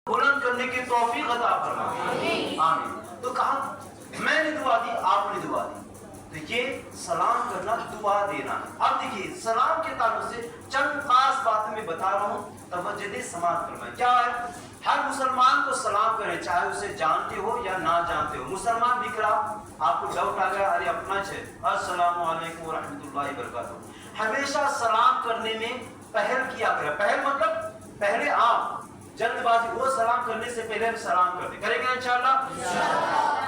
बुलंद करने की तौफीक अता फरमाए, आमीन। तो कहा मैंने दुआ दी, आपने दुआ दी, तो ये सलाम करना दुआ देना है। अब देखिए सलाम के ताल्लुक से चंद खास बातें मैं बता रहा हूँ, तवज्जो दे समाअत फरमाएं। क्या है? हर मुसलमान को सलाम करें, चाहे उसे जानते हो या ना जानते हो। मुसलमान दिख रहा, आपको डाउट आ गया, अरे अपना है, अस्सलामु अलैकुम व रहमतुल्लाहि व बरकातहू। हमेशा सलाम करने में पहल किया करें। पहल मतलब पहले आप जल्दबाजी, वो सलाम करने से पहले हम सलाम करते करेंगे इंशाअल्लाह।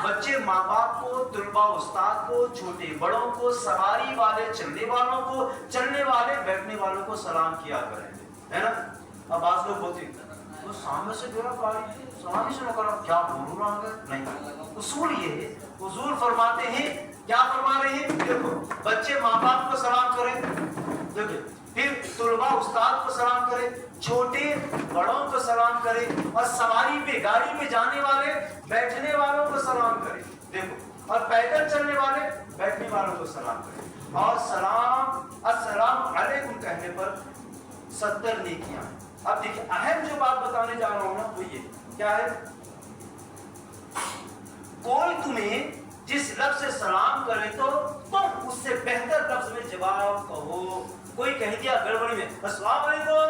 बच्चे माँ बाप को, तुलबा उस्ताद को, छोटे बड़ों को, सवारी वाले चलने वालों को, चलने वाले बैठने वालों को सलाम किया करेंगे, है ना। अब आज लोग बोलते तो सामने से मेरा गाड़ी सलाम ही सुना करो, क्या बोलूं रहा है? नहीं, उसूल ये है, हुजूर फरमाते हैं, क्या फरमा रहे हैं? देखो बच्चे माँ बाप को सलाम करें, देखो फिर तुलबा उस्ताद को सलाम करें, छोटे बड़ों को सलाम करें, और सवारी पे गाड़ी पे जाने वाले बैठने वालों को सलाम करें, देखो, और पैदल चलने वाले बैठने वालों को सलाम करें। और सलाम अस्सलाम अलैकुम कहने पर 70 नेकियां। अब देखिए अहम जो बात बताने जा रहा हूं ना वो ये क्या है, कोई तुम्हें जिस लफ्ज से सलाम करे तो तुम उससे बेहतर लफ्ज में जवाब कहो। कोई कह दिया गड़बड़ी में अस्सलाम वालेकुम,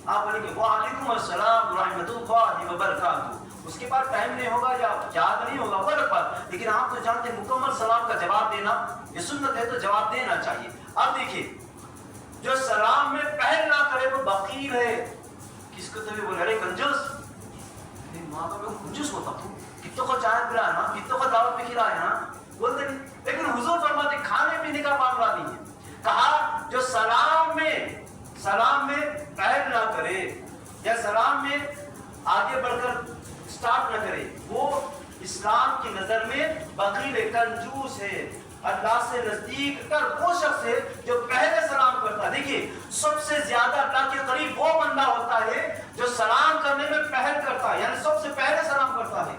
आप बोलेंगे वालेकुम अस्सलाम व रहमतुल्लाहि व बरकातहू, उसके बाद टाइम नहीं होगा या याद नहीं होगा वो अलग बात, लेकिन आप तो जानते हैं मुकम्मल सलाम का जवाब देना ये सुन्नत है, तो जवाब देना चाहिए। अब देखिए जो सलाम में पहल ना करे वो बकीर है। किसको तो भी बोले अरे कंजूस, माँ बाप में कंजूस होता तू, कितनों को चाय पिलाया ना, कितनों को दावत में खिलाया ना, बोलते नहीं। लेकिन हुजूर फरमाते खाने पीने का मामला नहीं है। कहा जो सलाम में पहल ना करे या सलाम में आगे बढ़कर स्टार्ट ना करे, वो इस्लाम की नजर में बकीर है, कंजूस है। अल्लाह से नजदीक कर वो शख्स है जो पहले सलाम करता है। देखिए सबसे ज्यादा अल्लाह के करीब वो बंदा होता है जो सलाम करने में पहल करता है, यानी सबसे पहले सलाम करता है।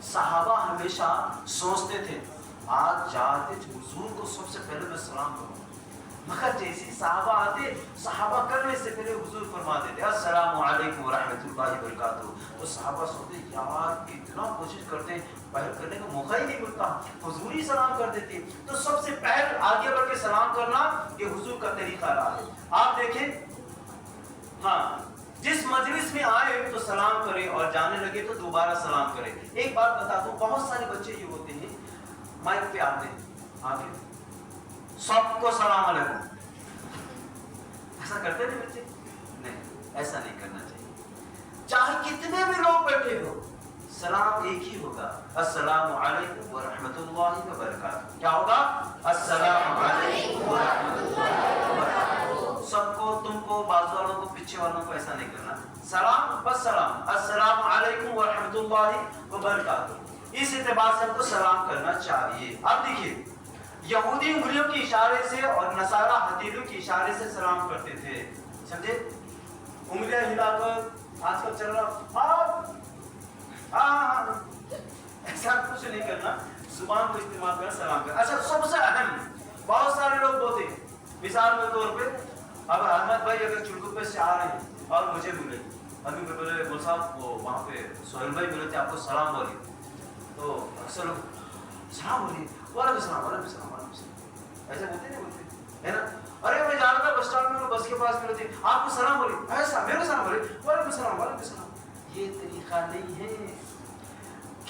सहाबा हमेशा सोचते थे आज जाते हुजूर को सबसे पहले मैं सलाम करूं, मगर जैसे सहाबा आते, सहाबा करने से पहले हुजूर फरमा देते अस्सलामु अलैकुम व रहमतुल्लाहि व बरकातहू। तो सहाबा सोचते यार कितना कोशिश करते पहल करने का मौका ही नहीं मिलता, हुजूर ही सलाम कर देते। तो सबसे पहले आगे बढ़ के सलाम करना ये हुजूर का तरीका रहा है। आप देखें, हाँ जिस मजलिस में आए तो सलाम करें और जाने लगे तो दोबारा सलाम करें। एक बात बता दूं, बहुत सारे बच्चे ये होते हैं माइक पे आते आगे सबको सलाम अलैकुम, ऐसा करते नहीं बच्चे? नहीं, ऐसा नहीं करना चाहिए। चाहे कितने भी लोग बैठे हो सलाम एक ही होगा, अस्सलामु अलैकुम व रहमतुल्लाहि व बरकातहू। क्या होगा? अस्सलामु अलैकुम व रहमतुल्लाहि व बरकातहू। सबको, तुमको, बाजू वालों को, पीछे वालों को ऐसा नहीं करना। सलाम बस सलाम, अस्सलामु अलैकुम व रहमतुल्लाहि व बरकातहू। इस एतबार से हमको सलाम करना चाहिए। अब देखिए यहूदी उंगलियों के इशारे से और नसारा हथेलियों के इशारे से सलाम करते थे, समझे? उंगलियां हिलाकर आजकल चल रहा हाँ ऐसा कुछ नहीं करना, जुबान को इस्तेमाल करना, सलाम करना। अच्छा सबसे अहम, बहुत सारे लोग बोलते हैं मिसाल के तौर पे, अब अहमद भाई अगर चुड़कुप्पे से आ रहे हैं और मुझे मिले, अभी मैं बोले बोल साहब वो वहाँ पे सोहेल भाई मिले थे, आपको सलाम बोली, तो अक्सर लोग सलाम बोलिए, वालेकुम सलाम, वालेकुम सलाम, वालेकुम सलाम, ऐसे बोलते नहीं बोलते, है ना? अरे मैं जा रहा था बस स्टैंड में, बस के पास मिले थे, आपको सलाम बोली, ऐसा मेरे सलाम बोले, वालेकुम सलाम, वालेकुम सलाम। ये तरीका नहीं है।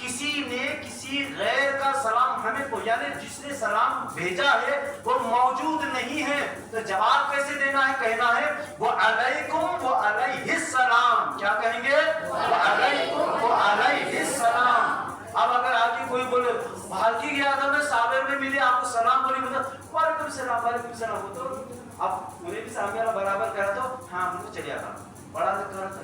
किसी ने किसी गैर का सलाम हमें को, यानी जिसने सलाम भेजा है वो मौजूद नहीं है, तो जवाब कैसे देना है? कहना है वो अलैकुम व अलैहिस सलाम। क्या कहेंगे? वो अलैकुम व अलैहिस सलाम। अब अगर आगे कोई बोले भागी गया था मैं साबिर में मिले, आपको सलाम बोली, मतलब वालेकुम सलाम, वालेकुम सलाम, तो अब उन्हें भी सामने वाला बराबर करा तो हाँ हमको चलिए था बड़ा करा था,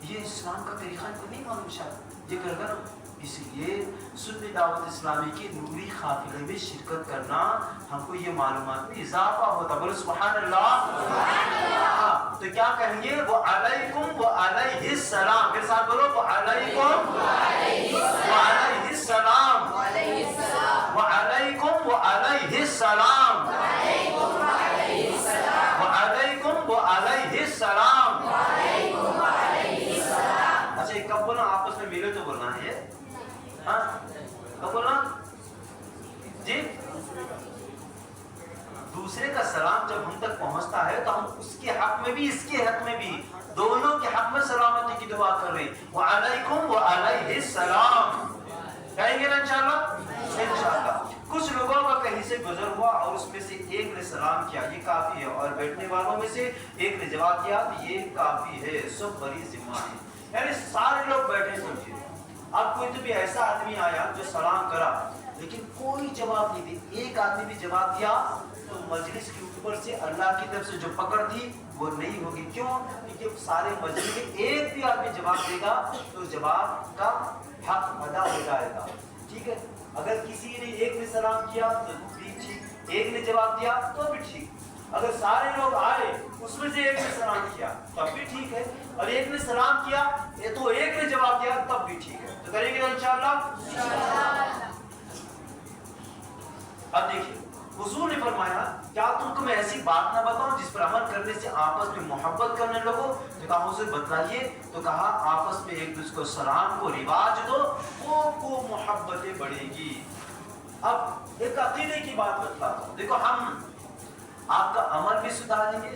ये इस्लाम का तरीका नहीं मालूम शायद ये करेगा ना। इसलिए सुन्नी दावत इस्लामी की नूरी काफिले में शिरकत करना हमको ये मालूमात में इजाफा होता। बोलो सुभान अल्लाह। तो क्या कहेंगे? वो अलैकुम व अलैहिस सलाम, मेरे साथ बोलो वो अलैकुम व अलैहिस सलाम, व अलैकुम व अलैहिस सलाम, व अलैकुम व अलैहिस सलाम। अच्छा कब बोलना आपस में मिले तो बोलना है ये, हाँ कब बोलना जी। दूसरे का सलाम जब हम तक पहुंचता है तो हम उसके हक में भी इसके हक में भी दोनों के हक में सलामती की दुआ कर रहे हैं। व अलैकुम व अलैहिस सलाम कहेंगे ना इंशाअल्लाह। इंशाअल्लाह कुछ लोगों का कहीं से गुजर हुआ और उसमें से एक ने सलाम किया, ये काफी है, और बैठने वालों में से एक ने जवाब दिया तो ये काफी है, सब बड़ी जिम्मा है। यानी सारे लोग बैठे समझिए। अब कोई तो भी ऐसा आदमी आया जो सलाम करा लेकिन कोई जवाब नहीं दी, एक आदमी भी जवाब दिया तो मजलिस के ऊपर से अल्लाह की तरफ से जो पकड़ थी वो नहीं होगी। क्यों? क्योंकि सारे मजलिस में एक भी आदमी जवाब देगा तो जवाब का हक अदा हो जाएगा। ठीक है, अगर किसी ने एक ने सलाम किया तो भी ठीक, एक ने जवाब दिया तो भी ठीक, अगर सारे लोग आए उसमें से एक ने सलाम किया तब भी ठीक है, और एक ने सलाम किया तो एक ने जवाब दिया तब भी ठीक है। तो करेंगे ना इंशाअल्लाह। अब देखिए हुजूर ने फरमाया क्या तुमको मैं ऐसी बात ना बताऊं जिस पर अमल करने से आपस में मोहब्बत करने लगो? तो कहा हुजूर बताइए। तो कहा आपस में एक दूसरे को सलाम को रिवाज दो को मोहब्बतें बढ़ेगी। अब एक अकीदे की बात बताता हूं, देखो हम आपका अमल भी सुधारेंगे,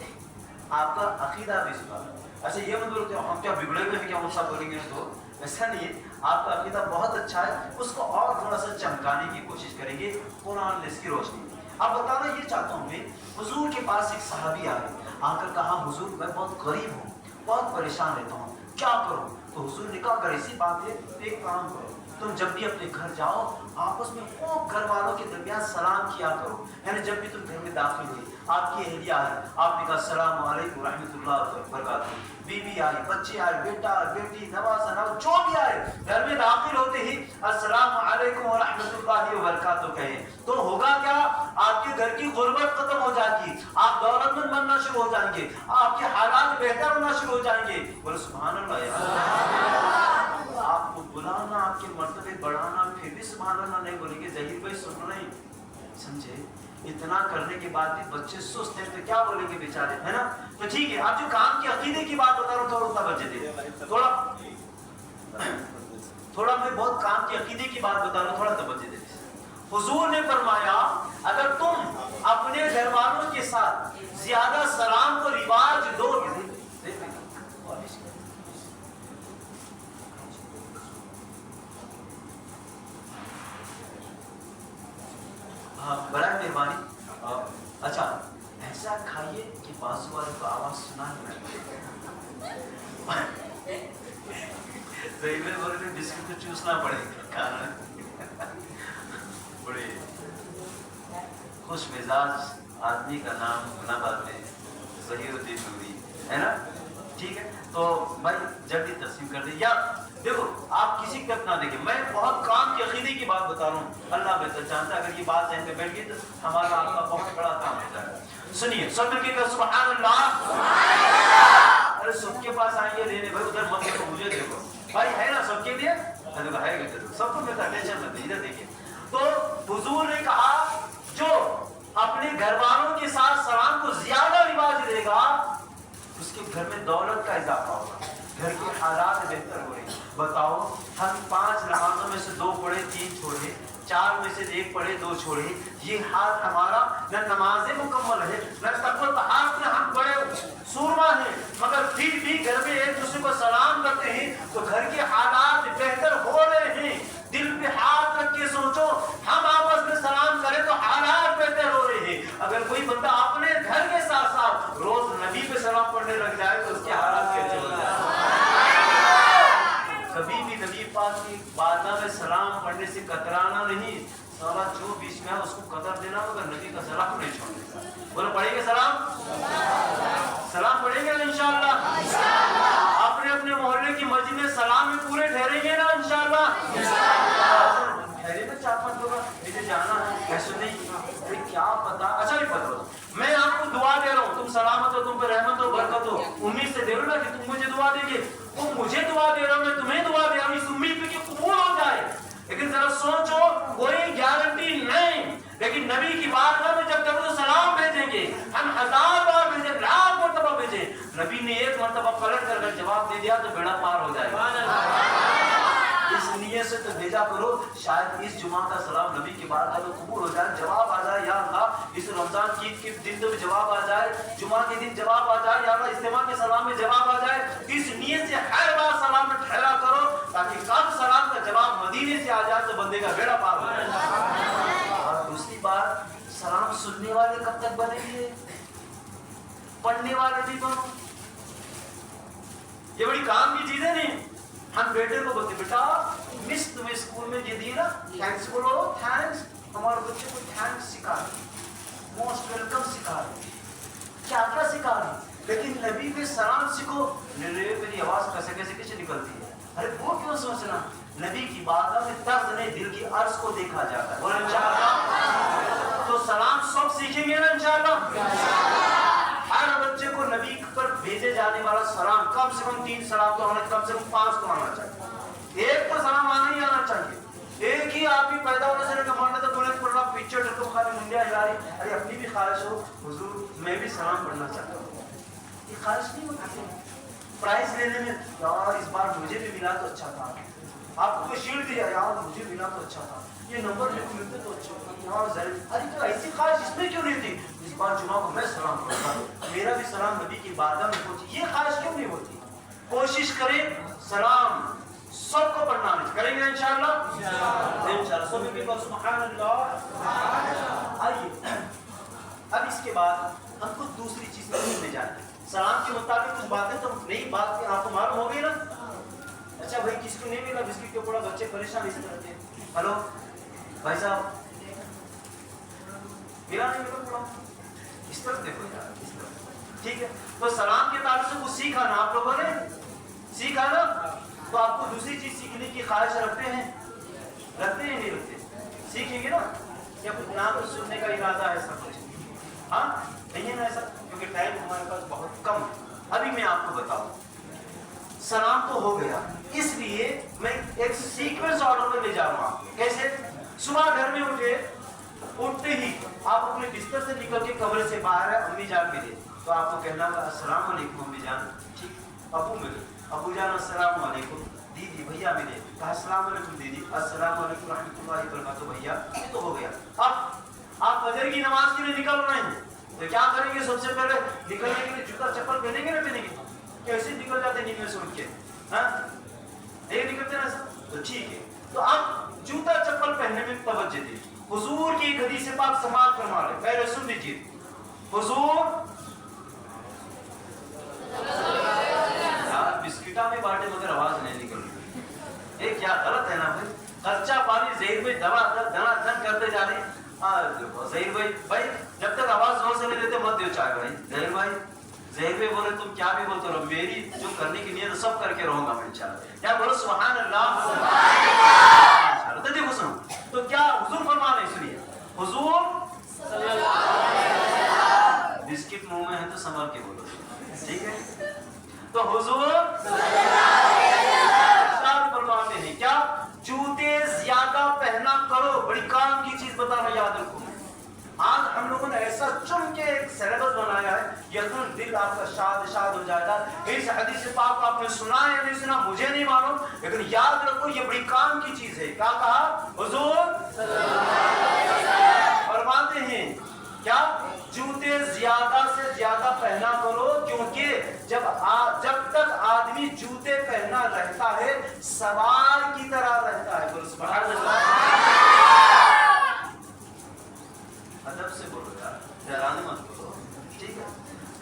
आपका अकीदा भी सुधारेंगे। अच्छा ये मत बोलते हम क्या बिगड़े हुए हैं क्या मुझसे बोलेंगे, तो ऐसा नहीं है। आपका अकीदा बहुत अच्छा है, उसको और थोड़ा सा चमकाने की कोशिश करेंगे कुरान की रोशनी। अब बताना ये चाहता हूँ मैं, हुजूर के पास एक सहाबी आए, आकर कहा हुजूर मैं बहुत गरीब हूँ, बहुत परेशान रहता हूँ, क्या करूँ? तो हुजूर ने कहा अगर ऐसी बात है तो एक काम करो, तुम जब भी अपने घर जाओ आपस में खूब घर वालों के दरमियान सलाम किया करो। यानी जब भी तुम घर में दाखिल हुई, आपकी अहलिया आई, आपने कहा अस्सलाम वालेकुम रहमतुल्लाह व बरकातहू, बीवी आई, बच्चे आए, बेटा बेटी नवाज़ा नवाज़ जो भी आए, घर में दाखिल होते ही अस्सलाम वालेकुम व रहमतुल्लाह व बरकातहू कहें तो होगा क्या? आपके घर की गुर्बत खत्म हो जाएगी, आप दौलतमंद बनना शुरू हो जाएंगे, आपके हालात बेहतर होना शुरू हो जाएंगे। बोलो सुभान अल्लाह। आपको बुलाना, आपके मर्तबे बढ़ाना, फिर भी सुभान अल्लाह नहीं बोलेंगे, जहीर भाई सुन नहीं समझे? इतना करने के बाद भी बच्चे सुस्त हैं तो क्या बोलेंगे बेचारे, है ना? तो ठीक है, आप जो काम की अकीदे की बात बता रहा हूँ थोड़ा बच्चे दे, थोड़ा मैं बहुत काम की अकीदे की बात बता रहा हूँ, थोड़ा तवज्जो दे। हुजूर ने फरमाया अगर तुम अपने घर वालों के साथ ज्यादा सलाम को रिवाज दोगे, बड़ा मेहरबानी। अच्छा ऐसा खाइए कि बाजू वाले को आवाज सुना नहीं बिस्किट तो चूसना पड़ेगा खाना। बड़े खुश मिजाज आदमी का नाम गुना बात है ज़हीरुद्दीन नूरी, है ना? ठीक है, तो भाई जल्दी तस्लीम कर दे। या देखो आप किसी तक ना देखें, मैं बहुत काम की अकीदे की बात बता रहा हूँ, अल्लाह बेहतर जानता है। अगर ये बात जहन में बैठ गई तो हमारा आपका बहुत बड़ा काम हो जाएगा। सुनिए सब मिलकर सुभान अल्लाह। अरे सबके पास आइए लेने, भाई उधर मत देखो मुझे देखो, भाई है ना सबके लिए, सबको मिलता, टेंशन मत, इधर देखिए। तो हुजूर ने कहा जो अपने घर वालों के साथ सलाम को ज्यादा रिवाज देगा उसके घर में दौलत का इजाफा होगा, घर के हालात बेहतर हो रहे। बताओ हम 5 नमाजों में से 2 पढ़े 3 छोड़े, 4 में से 1 पढ़े 2 छोड़े, ये हाल हमारा न नमाजें मुकम्मल है न तक़वा तहारत में हम बड़े सूरमा हैं, मगर फिर भी घर में एक दूसरे को सलाम करते हैं तो घर के हालात बेहतर हो रहे हैं। दिल पे हाथ रख के सोचो, हम आपस में सलाम करें तो हालात बेहतर हो रहे हैं। अगर कोई बंदा अपने घर के साथ साथ रोज नबी पे सलाम पढ़ने लग जाए तो उसके हालात कैसे हो जाए? कभी भी नबी पाक की बारगाह में सलाम पढ़ने से कतराना नहीं, साला जो बीच में है उसको कदर देना, मगर नबी का सलाम नहीं छोड़ना। बोलो पढ़ेंगे सलाम? सलाम पढ़ेंगे ना इंशाअल्लाह? अपने अपने मोहल्ले की मस्जिद में सलाम में पूरे ठहरेंगे ना इंशाअल्लाह? ठहरे ना 4-5 लोग, मुझे जाना है कैसे नहीं, क्या पता। अच्छा भी पता, मैं आपको दुआ दे रहा हूँ, तुम सलामत हो, तुम पे रहमत हो, बरकत हो, उम्मीद से दे रहा ना कि तुम मुझे दुआ देंगे, वो मुझे दुआ दे रहा हूँ, मैं तुम्हें दुआ दे रहा हूँ इस उम्मीद पे कि कबूल हो जाए। लेकिन जरा सोचो कोई गारंटी नहीं, लेकिन नबी की बारगाह में जब कभी तो सलाम भेजेंगे, हम 1000 बार भेजे, 1,00,000 मरतबा भेजे, नबी ने 1 मरतबा पलट कर जवाब दे दिया तो बेड़ा पार हो जाएगा। से तो भेजा करो, शायद इस जुमा का सलाम नबी की बारगाह में कबूल हो जाए, जवाब आ जाए, या अल्लाह इस रमजान की ईद के दिन तो जवाब आ जाए, जुमा के दिन जवाब आ जाए, या अल्लाह इज्तिमा के सलाम में जवाब आ जाए। इस नियत से हर बार सलाम में ठहरा करो, ताकि कल सलाम का जवाब मदीने से आ जाए तो बंदे का बेड़ा पार हो जाए। और दूसरी बात, सलाम सुनने वाले कब तक बनेंगे, पढ़ने वाले भी बनो। ये बड़ी काम की चीजें नहीं। हम बेटे को बोलते, बेटा मिस तुम्हें स्कूल में ये दी ना, थैंक्स बोलो, थैंक्स। हमारे बच्चे को थैंक्स सिखा रहे, मोस्ट वेलकम सिखा रहे, क्या क्या सिखा रहे। लेकिन नबी पे सलाम सीखो, मेरी आवाज कैसे कैसे कैसे निकलती है, अरे वो क्यों सोचना। नबी की बात में तर्ज नहीं, दिल की अर्ज को देखा जाता है। और इंशाअल्लाह तो सलाम सब सीखेंगे ना इंशाअल्लाह। हर बच्चे को नबी पर भेजे जाने वाला सलाम कम से कम 3 सलाम तो आना, कम से कम 5 तो आना चाहिए। एक तो सलाम आना ही आना चाहिए। एक ही आदमी पैदा होने से लेकर मरने तक बोले पढ़ना पिक्चर ढको खाली मुंडिया हिला रही, अरे अपनी भी ख्वाहिश हो हुजूर मैं भी सलाम पढ़ना चाहता हूँ, ये ख्वाहिश नहीं होती। प्राइज लेने में यार इस बार मुझे भी मिला तो अच्छा था, आपको कोई शील्ड दिया यार मुझे मिला तो अच्छा था, ये नंबर मिलते तो अच्छा था यार जरूर, अरे तो ऐसी ख्वाहिश इसमें क्यों नहीं थी, इस बार जुमा को मैं सलाम पढ़ता हूँ, मेरा भी सलाम नबी की बारगाह में पहुंचे, ये ख्वाहिश क्यों नहीं होती। कोशिश करें सलाम सबको पढ़ना करेंगे इंशाअल्लाह। इंशाअल्लाह सभी भी बोल सुभान अल्लाह। आइए अब इसके बाद हम कुछ दूसरी चीज में जाते हैं। सलाम के मुताबिक कुछ बातें तो नई बात आपको मालूम हो गई ना। अच्छा भाई किसको नहीं मिला बिस्किट के पूरा, बच्चे परेशान इसी तरह थे। हेलो भाई साहब मिला नहीं मिला पूरा, इस तरफ देखो यार इस तरफ, ठीक है। तो सलाम के ताल्लुक से कुछ सीखा ना आप लोगों ने, सीखा ना। तो आपको दूसरी चीज सीखने की ख्वाहिश रखते हैं, रखते हैं नहीं रखते, सीखेंगे ना, या कुछ ना कुछ सुनने का इरादा है सब कुछ, हाँ नहीं है ना ऐसा, क्योंकि टाइम हमारे पास बहुत कम है। अभी मैं आपको बताऊं, सलाम तो हो गया, इसलिए मैं एक सीक्वेंस ऑर्डर में ले जा रहा हूँ। कैसे, सुबह घर में उठे, उठते ही आप अपने बिस्तर से निकल के कमरे से बाहर है, अम्मी जान मिले तो आपको कहना होगा अस्सलाम वालेकुम अम्मी जान, ठीक, अबू मिले, अबू जान अस्सलाम वालेकुम, दीदी भैया मिले, अस्सलाम वालेकुम दीदी, अस्सलाम वालेकुम रहमतुल्लाहि व बरकातहू भैया, ये तो हो गया। अब आप फजर की नमाज के लिए निकल रहे हैं तो क्या करेंगे, सबसे पहले निकलने के लिए जूता चप्पल पहनेंगे ना पहनेंगे, कैसे निकल जाते नींद में से उठ के, हाँ नहीं निकलते ना सर, तो ठीक है। तो आप जूता चप्पल पहनने में तवज्जो दीजिए। हुजूर की एक हदीस पाक समाअत फरमा ले, पहले सुन लीजिए। हुजूर यार बिस्किटा में बांटे मगर आवाज नहीं निकल रही, ये क्या गलत है ना भाई, कच्चा पानी जहर में दवा दना दन करते जा रहे। जहीर भाई जब तक आवाज जोर से नहीं देते मत दो चाय भाई। जहीर भाई बोले तुम क्या भी बोलते रहो, मेरी जो करने की नियत सब करके रहूंगा मैं इंशाल्लाह। क्या बोलो सुभान अल्लाह। तो देखो सुनो, तो क्या हुजूर फरमा रहे, सुनिए हुजूर बिस्किट मुंह में है तो संभल के बोलो, ठीक है। तो हुजूर फरमाते हैं क्या, जूते ज्यादा पहना करो, बड़ी काम की चीज बता रहा, याद रखो। आज हम लोगों ने ऐसा चुन के एक सिलेबस बनाया है, यकीन दिल आपका शाद हो जाएगा। इस हदीस पाक आपने सुना है या नहीं सुना मुझे नहीं मालूम, लेकिन याद रखो ये बड़ी काम की चीज है। क्या कहा हुजूर फरमाते हैं क्या, जूते ज्यादा से ज्यादा पहना करो, क्योंकि जब तक आदमी जूते पहना रहता है सवार की तरह रहता है। बोलो सुभान अल्लाह। अदब से बोलो यार, डराने मत बोलो, ठीक है।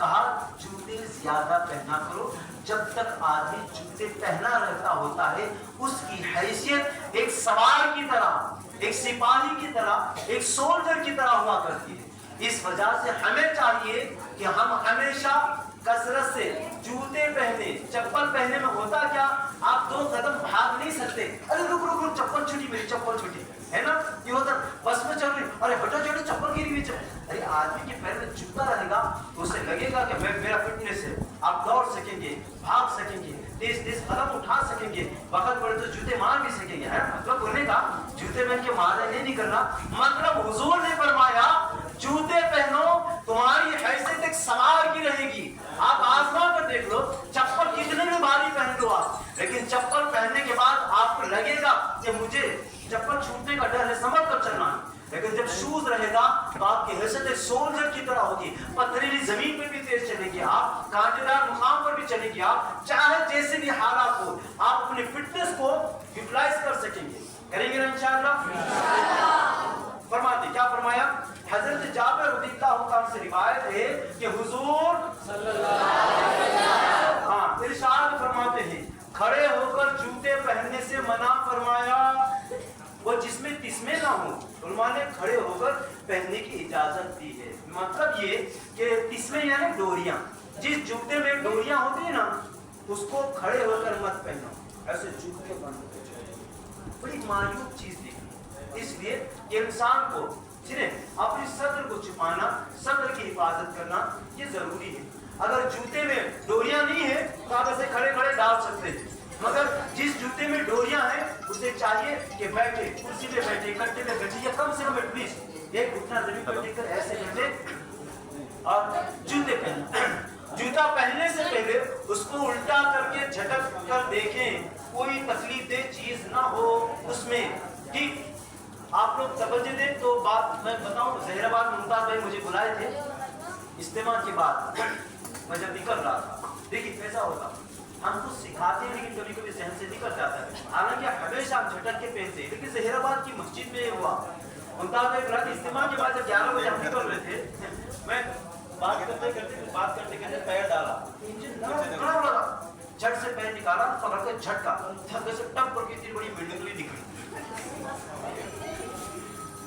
कहा जूते ज्यादा पहना करो, जब तक आदमी जूते पहना रहता होता है उसकी हैसियत एक सवार की तरह, एक सिपाही की तरह, एक सोल्जर की तरह हुआ करती है। इस वजह से हमें चाहिए कि हम हमेशा कसरत से जूते पहने, चप्पल पहने में होता क्या, आप 2 कदम भाग नहीं सकते, अरे रुक चप्पल छूटी, मेरी चप्पल छूटी, है ना, ये होता बस में चल रही, अरे हटो चलो चप्पल गिरी हुई चप्पल। अरे आदमी के पैर में जूता रहेगा तो उसे लगेगा कि मेरा फिटनेस है, आप दौड़ सकेंगे, भाग सकेंगे, तेज कदम उठा सकेंगे, वक्त पड़े तो जूते मार भी सकेंगे, है मतलब बोलने का जूते पहन के मारे नहीं करना, मतलब हुजूर ने फरमाया जूते पहनो, तुम्हारी हैसियत एक सवार की रहेगी। आप आजमा कर देख लो, चप्पल कितने भी भारी पहन लो आप, लेकिन चप्पल पहनने के बाद आपको लगेगा कि छूटने का डर है, संभल कर चलना है। लेकिन जब शूज रहेगा तो आपकी हैसियत एक सोल्जर की तरह होगी। पथरीली जमीन पे भी तेज चलेगी आप, कांटेदार मुकाम पर भी चलेगी आप, चाहे जैसे भी हालात हो, आप अपनी फिटनेस को यूटिलाइज कर सकेंगे। करेंगे ना इंशाअल्लाह? फरमाते, क्या फरमाया? हजरत जाबिर रज़ियल्लाहु अन्हु से रिवायत है कि हुजूर सल्लल्लाहु अलैहि वसल्लम इरशाद फरमाते हैं, खड़े होकर जूते पहनने से मना फरमाया, वो जिसमें तिस्मे ना हो। उलमा ने खड़े होकर पहनने की इजाजत दी है। मतलब ये कि तिस्मे यानी डोरियां, जिस जूते में डोरियां होती है ना, उसको खड़े होकर मत पहनो, ऐसे जूते पहनो। बड़ी मायूब चीज थी। इसलिए इंसान को सिर्फ अपनी सदर को छुपाना, सदर की हिफाजत करना ये जरूरी है। अगर जूते में डोरियां नहीं है तो आप ऐसे खड़े खड़े डाल सकते हैं, मगर जिस जूते में डोरियां हैं उसे चाहिए कि बैठे, कुर्सी पे बैठे, कट्टे पे बैठे, या कम से कम एटलीस्ट एक घुटना जमीन पर टिककर ऐसे बैठे और जूते पहने। जूता पहनने से पहले उसको उल्टा करके झटक कर देखें, कोई तकलीफ दे चीज ना हो उसमें। ठीक, आप लोग तवज्जो दें तो बात मैं बताऊं। जहीराबाद मुमताज भाई मुझे बुलाए थे इज्तिमा के बाद, मैं जब निकल रहा था। देखिए कैसा होता, हम कुछ सिखाते हैं लेकिन कभी कभी जहन से निकल जाता है। हालांकि हमेशा हम झटक के पहनते हैं, लेकिन जहीराबाद की मस्जिद में हुआ। मुमताज भाई बुलाए इज्तिमा के बाद जब 11 बजे हम निकल रहे थे, मैं बात करते करते पैर डाला, इंजन लगा, झट से पैर निकाला, पकड़ के झटका, धक्के से टप करके इतनी बड़ी बिल्डिंग निकली।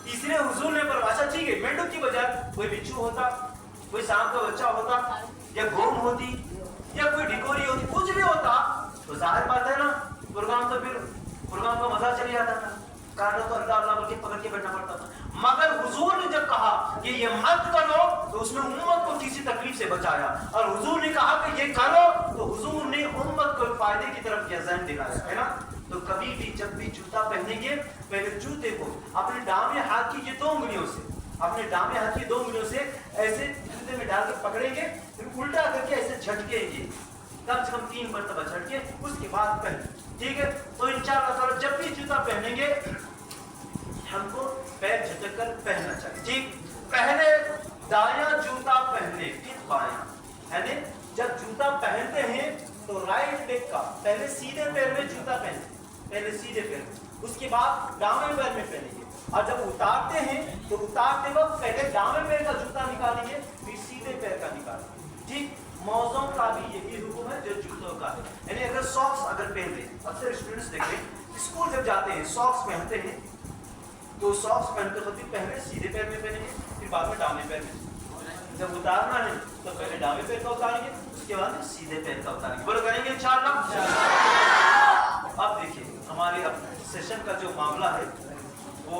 तीसरे हुजूर ने फरमाया, ठीक है, मेंढक की बजाय कोई बिच्छू होता, कोई सांप का बच्चा होता, या घोम होती, या कोई ढिकोरी होती, कुछ भी होता तो जाहिर बात है ना, प्रोग्राम का मजा चली जाता था। काटो तो अल्लाह अल्लाह बोल के पकड़ के बैठना पड़ता था। मगर हुजूर ने जब कहा कि ये मत करो तो उसने उम्मत को किसी तकलीफ से बचाया, और हुजूर ने कहा कि ये करो तो हुजूर ने उम्मत को फायदे की तरफ जहन दिलाया, है ना। तो कभी भी जब भी जूता पहनेंगे, पहले जूते को अपने दाहिने हाथ की ये 2 उंगलियों से, अपने दाहिने हाथ की 2 उंगलियों से ऐसे जूते में डाल के पकड़ेंगे, फिर उल्टा करके ऐसे झटकेंगे, कम से कम 3 मरतबा झटके, उसके बाद पहने। ठीक है, तो इंशाअल्लाह ताला जब भी जूता पहनेंगे हमको पैर झटक कर पहनना चाहिए। ठीक, पहले दायां जूता पहने, फिर बायां, यानी जब जूता पहनते हैं तो राइट लेग का पहले सीधे पैर में जूता पहने, पहले सीधे पैर में, उसके बाद दाएं पैर में पहनेंगे। और जब उतारते हैं तो उतारते वक्त पहले दाएं पैर का जूता निकालेंगे, फिर सीधे पैर का निकालेंगे। ठीक, मौजों का भी यही हुक्म है जो जूतों का है। यानी अगर सॉक्स अगर पहन रहे, अक्सर स्टूडेंट्स देखें स्कूल जब जाते हैं सॉक्स पहनते हैं, तो सॉक्स पहनते वक्त पहले सीधे पैर में पहनेंगे, फिर बाद में दाएं पैर में। जब उतारना है तो पहले दाएं पैर का उतारेंगे, उसके बाद सीधे पैर का उतारेंगे। बोलो करेंगे इंशाअल्लाह। अब देखिए हमारे अब सेशन का जो मामला है वो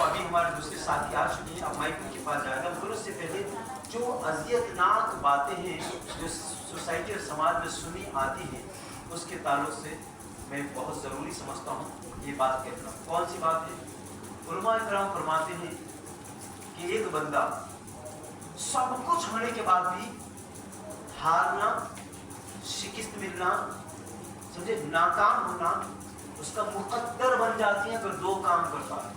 अभी हमारे दूसरे साथी आ चुके हैं, अब माइक के पास जाएगा। मगर उससे पहले जो अजियतनाक बातें हैं जो सोसाइटी और समाज में सुनी आती हैं, उसके ताल्लुक से मैं बहुत ज़रूरी समझता हूँ ये बात कहना। कौन सी बात है? उलमा इकराम फरमाते हैं कि एक बंदा सब कुछ होने के बाद भी हारना, शिकस्त मिलना, समझे, नाकाम होना उसका मुकद्दर बन जाती है। अगर 2 काम करता है,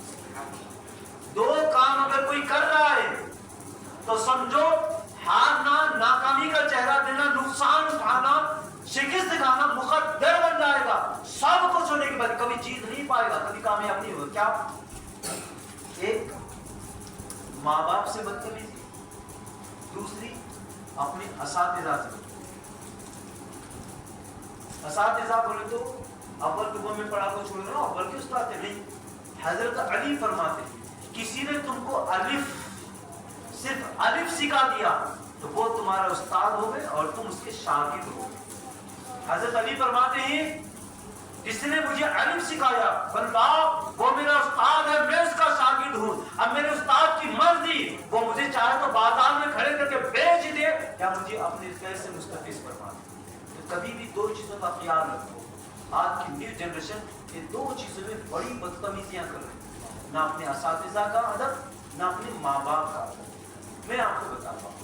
2 काम अगर कोई कर रहा है तो समझो हारना, नाकामी का चेहरा देना, नुकसान उठाना, शिकस्त खाना मुकद्दर बन जाएगा। सब कुछ होने के बाद कभी जीत नहीं पाएगा, कभी कामयाब नहीं होगा। क्या? एक माँ बाप से बदतमीजी, दूसरी अपने असातिज़ा से। असातिज़ा बोले तो अव्वल दुआ में पढ़ा को छोड़ रहा, अव्वल के उस्ताद थे नहीं। हजरत अली फरमाते किसी ने तुमको सिर्फ अलिफ सिखा दिया तो वो तुम्हारा उस्ताद हो गए और तुम उसके शागिर्द हो गए। हजरत अली फरमाते हैं जिसने मुझे अलिफ सिखाया बंदा वो मेरा उस्ताद है, मैं उसका शागिर्द हूँ। अब मेरे उस्ताद की मर्जी, वो मुझे चाहे तो बाजार में खड़े करके बेच दे या मुझे अपने पैर से मुस्तफिज फरमा दे। तो कभी भी 2 चीजों का ख्याल रखो। आज की न्यू जनरेशन ये 2 चीजों में बड़ी बदतमीजियां कर रही है, ना अपने असातिज़ा का अदब, ना अपने माँ बाप का अदब। मैं आपको बताता हूँ,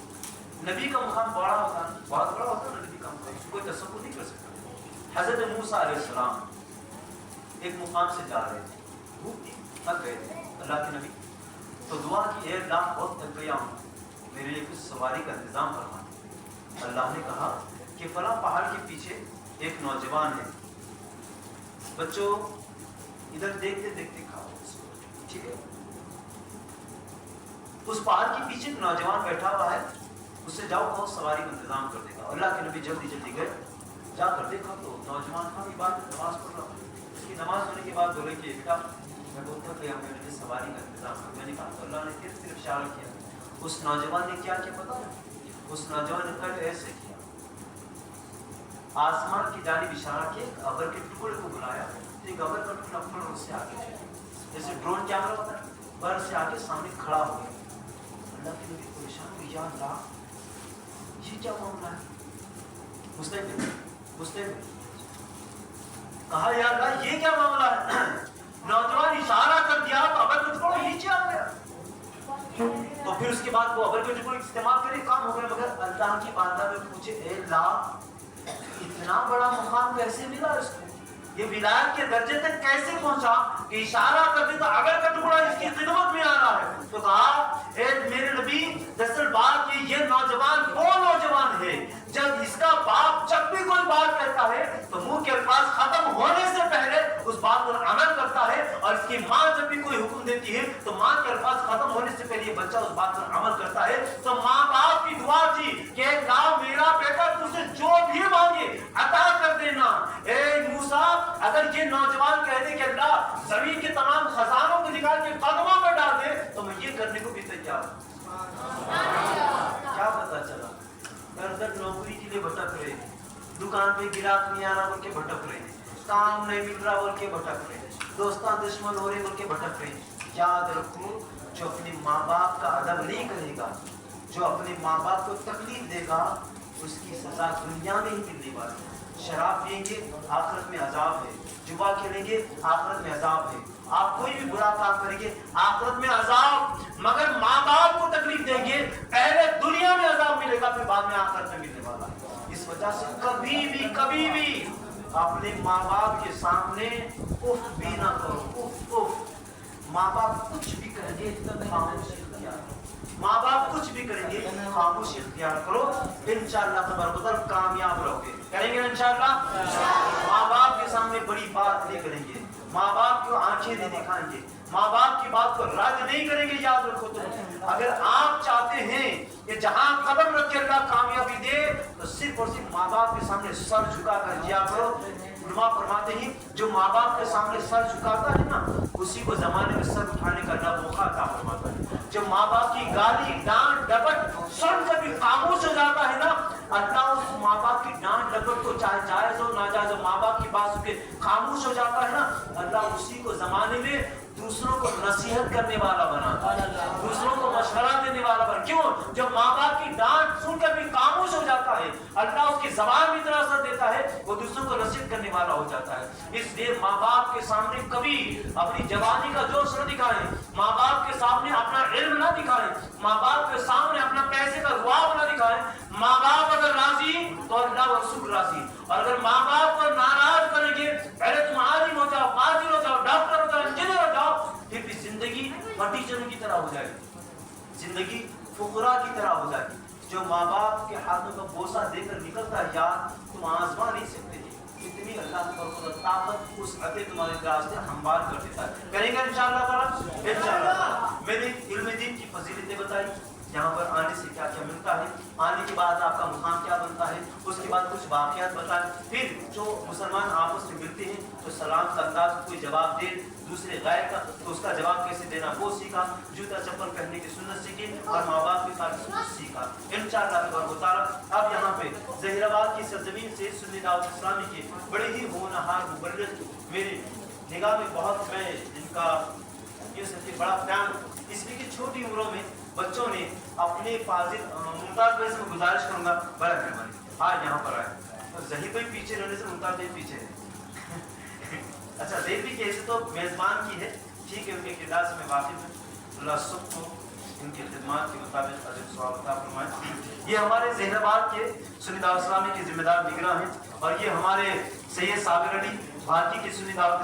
नबी का मुकाम बड़ा होता है, बहुत बड़ा होता है नबी का मुकाम, कोई तसव्वुर नहीं कर सकता। हजरत मूसा अलैहिस्सलाम ایک مقام سے جا رہے تھے, بھوک تھی, تھک گئے تھے. اللہ کے نبی تو دعا کی, اے اللہ بہت تھک گیا ہوں, میرے لیے کچھ سواری کا انتظام کرنا. اللہ نے کہا کہ فلاں پہاڑ کے پیچھے ایک نوجوان ہے, بچوں ادھر دیکھتے دیکھتے کھاؤ, ٹھیک ہے. اس پہاڑ کے پیچھے ایک نوجوان بیٹھا ہوا ہے, اس سے جاؤ بہت سواری کا انتظام کر دے گا. اللہ کے نبی جلدی جلدی گئے, جا کر دیکھا تو نوجوان کا عبادت نماز پڑھ رہا. اس کی نماز ہونے کے بعد بولے کہ بیٹا میں بہت تھک گیا, میرے لیے سواری کا انتظام کر. میں نے کہا تو اللہ نے پھر صرف اشارہ کیا. اس نوجوان نے کیا کیا پتا ہے؟ اس نوجوان نے پہلے ایسے کیا, آسمان کی جانب اشارہ کیا, ایک ابر کے ٹکڑے کو بلایا, ایک ابر کا ٹکڑا فوراً اس سے آگے جیسے ڈرون کیمرہ ہوتا ہے, بر سے آگے سامنے کھڑا ہو گیا. اللہ کے نبی پریشان ہوئی, یا اللہ یہ کیا معاملہ ہے؟ مسلم کہا یا اللہ یہ کیا معاملہ ہے؟ نوجوان اشارہ کر دیا تو ابر کا ٹکڑا نیچے آ گیا. تو پھر اس کے بعد وہ ابر کے ٹکڑے استعمال کرے, کام ہو گیا. مگر اللہ کی بارگاہ میں پوچھے, اے اللہ اتنا بڑا مقام کیسے ملا اس کو, یہ ولایت کے درجے تک کیسے پہنچا کہ اشارہ کر دے تو اگر کا ٹکڑا اس کی خدمت میں آ رہا ہے. تو کہا اے میرے نبی دراصل بات یہ نوجوان وہ نوجوان ہے جب اس کا باپ جب بھی کوئی بات کہتا ہے تو منہ کے الفاظ ختم ہونے سے پہلے اس بات پر عمل کرتا ہے, اور اس کی ماں جب بھی کوئی حکم دیتی ہے تو ماں کے الفاظ ختم ہونے سے پہلے یہ بچہ اس بات پر عمل کرتا ہے. تو ماں باپ کی دعا تھی کہ اللہ میرا بیٹا تجھے جو بھی مانگے عطا کر دینا. اے موسیٰ اگر یہ نوجوان کہہ دے کہ اللہ زمین کے تمام خزانوں کو نکال کے قدموں میں ڈال دے تو میں یہ کرنے کو بھی تیار ہوں. کیا پتا چلا گھر گھر نوکری کے لیے بھٹک رہے ہیں, دکان پہ گراہک نہیں آ رہا بول کے بھٹک رہے ہیں, کام نہیں مل رہا بول کے بھٹک رہے ہیں, دوستان دشمن ہو رہے بول کے بھٹک رہے ہیں. یاد رکھو جو اپنے ماں باپ کا ادب نہیں کرے گا, جو اپنے ماں باپ کو تکلیف دے گا, اس کی سزا دنیا میں ہی ملنے والی ہے. شراب پئیں گے آخرت میں عذاب ہے, جوا کھیلیں گے آخرت میں عذاب ہے, آپ کوئی بھی برا کام کریں گے آخرت میں عذاب. مگر ماں باپ کو تکلیف دیں گے پہلے دنیا میں عذاب ملے گا, پھر بعد میں آخرت میں ملنے والا ہے. اس وجہ سے کبھی بھی اپنے ماں باپ کے سامنے اف بھی نہ کرو, اف. ماں باپ کچھ بھی کریں گے خاموش اختیار کرو, ماں باپ کچھ بھی کریں گے خاموش اختیار کرو. انشاءاللہ تبارک و تعالی کامیاب رہو گے. کریں گے انشاءاللہ. ماں باپ کے سامنے بڑی بات نہیں کریں گے, ماں باپ کو آنکھیں نہیں دکھائیں گے, ماں باپ کی بات کو رد نہیں کریں گے. یاد رکھو تم اگر آپ چاہتے ہیں کہ جہاں قدم رکھ کے اللہ کامیابی دے تو صرف اور صرف ماں باپ کے سامنے سر جھکا کر جیا کرو. علماء فرماتے ہیں جو ماں باپ کے سامنے سر جھکاتا ہے نا اسی کو زمانے میں سر اٹھانے کا اللہ موقع عطا فرماتا ہے. جو ماں باپ کی گالی ڈانٹ ڈپٹ سن کبھی خاموش ہو جاتا ہے نا, اللہ اس ماں باپ کی ڈانٹ ڈپٹ کو چاہے جائز ہو ناجائز ہو ماں باپ کی بات سن کے خاموش ہو جاتا ہے نا, اللہ اسی کو زمانے میں دوسروں کو نصیحت کرنے والا بناتا ہے, دوسروں کو مشورہ دینے والا بنا. کیوں؟ جب ماں باپ کی ڈانٹ سن کر بھی خاموش ہو جاتا ہے اللہ اس کی زبان بھی اتنا اثر دیتا ہے وہ دوسروں کو نصیحت کرنے والا ہو جاتا ہے. اس لیے ماں باپ کے سامنے کبھی اپنی جوانی کا جوش نہ دکھائیں, ماں باپ کے سامنے اپنا علم نہ دکھائیں, ماں باپ کے سامنے اپنا پیسے کا رعب نہ دکھائیں. ماں باپ اگر راضی تو اللہ و رسول راضی, اور اگر ماں باپ کو ناراض کریں گے پہلے تم عالم ہو جاؤ, قاضی ہو جاؤ, ڈاکٹر ہو جاؤ, انجینئر ہو جاؤ, پھر بھی زندگی مٹی چنے کی طرح ہو جائے گی, زندگی فقراء کی طرح ہو جائے گی. جو ماں باپ کے ہاتھوں کا بوسہ دے کر نکلتا ہے یار تم آزما نہیں سکتے, اتنی اللہ کی طاقت اس عطے تمہارے راستے ہموار کر دیتا ہے. کریں گے انشاءاللہ تعالی, انشاءاللہ تعالی. میں نے علم دین کی فضیلتیں بتائی, یہاں پر آنے سے کیا کیا ملتا ہے, آنے کے بعد آپ کا مقام کیا بنتا ہے, اس کے بعد کچھ واقعات بتائیں. پھر جو مسلمان آپس میں ملتے ہیں تو سلام کا انداز کوئی جواب دے دوسرے غیر کا تو اس کا جواب کیسے دینا وہ سیکھا, جوتا چپل پہننے کی سنت سیکھی اور ماں باپ کے ساتھ سنت سیکھا. انشاءاللہ تبارک و تعالی اب یہاں پہ ظہیر آباد کی سرزمین سے سنی دعوت اسلامی کے بڑے ہی ہونہار مبلغ میری نگاہ میں بہت, میں جن کا یہ سب بڑا فین, اس لیے کہ چھوٹی عمروں میں بچوں نے اپنے فاضل ممتاز بھائی سے میں گزارش کروں گا بڑا مہربانی آج یہاں پر آئے. ظہیر بھائی پیچھے رہنے سے ممتاز بھائی پیچھے ہے. اچھا ظہیر بھی کیسے تو میزبان کی ہے, ٹھیک ہے, ان کے کردار سے میں واقف ہوں. اللہ سب کو ان کی خدمات کے مطابق اجر ثواب عطا فرمائے. یہ ہمارے ظہیر آباد کے سنی دعوت اسلامی کے ذمہ دار نگراں ہیں, اور یہ ہمارے سید صابر علی بھارتی کی سنی دعوت